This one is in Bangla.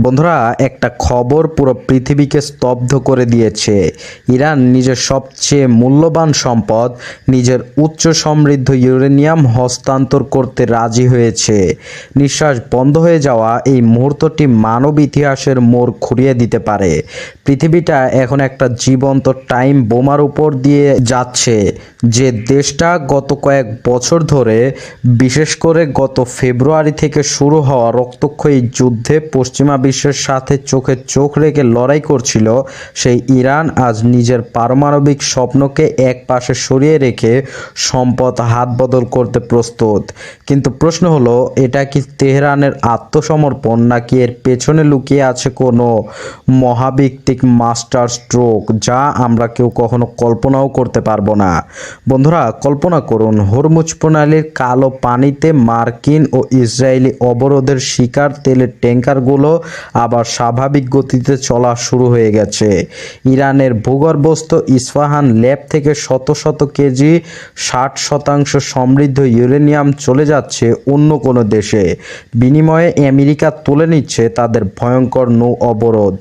বন্ধুরা, একটা খবর পুরো পৃথিবীকে স্তব্ধ করে দিয়েছে। ইরান নিজের সবচেয়ে মূল্যবান সম্পদ, নিজের উচ্চ সমৃদ্ধ ইউরেনিয়াম হস্তান্তর করতে রাজি হয়েছে। নিঃশ্বাস বন্ধ হয়ে যাওয়া এই মুহূর্তটি মানব ইতিহাসের মোড় ঘুরিয়ে দিতে পারে। পৃথিবীটা এখন একটা জীবন্ত টাইম বোমার উপর দিয়ে যাচ্ছে। যে দেশটা গত কয়েক বছর ধরে, বিশেষ করে গত ফেব্রুয়ারি থেকে শুরু হওয়া রক্তক্ষয়ী যুদ্ধে পশ্চিমা বিশ্বের সাথে চোখে চোখ রেখে লড়াই করছিল, সেই ইরান আজ নিজের পারমাণবিক স্বপ্নকে এক পাশে সরিয়ে রেখে সম্পদ হাত বদল করতে প্রস্তুত। কিন্তু প্রশ্ন হলো, এটা কি তেহরানের আত্মসমর্পণ, নাকি এর পেছনে লুকিয়ে আছে কোনো মহাবিত্তিক মাস্টার স্ট্রোক যা আমরা কেউ কখনো কল্পনাও করতে পারবো না? বন্ধুরা, কল্পনা করুন, হরমুজ প্রণালীর কালো পানিতে মার্কিন ও ইসরায়েলি অবরোধের শিকার তেলের ট্যাঙ্কারগুলো আবার স্বাভাবিক গতিতে চলা শুরু হয়ে গেছে। ইরানের ভূগর্ভস্থ ইস্পাহান ল্যাব থেকে শত শত কেজি 60% সমৃদ্ধ ইউরেনিয়াম চলে যাচ্ছে অন্য কোনো দেশে। বিনিময়ে আমেরিকা তুলে নিচ্ছে তাদের ভয়ঙ্কর নৌ অবরোধ।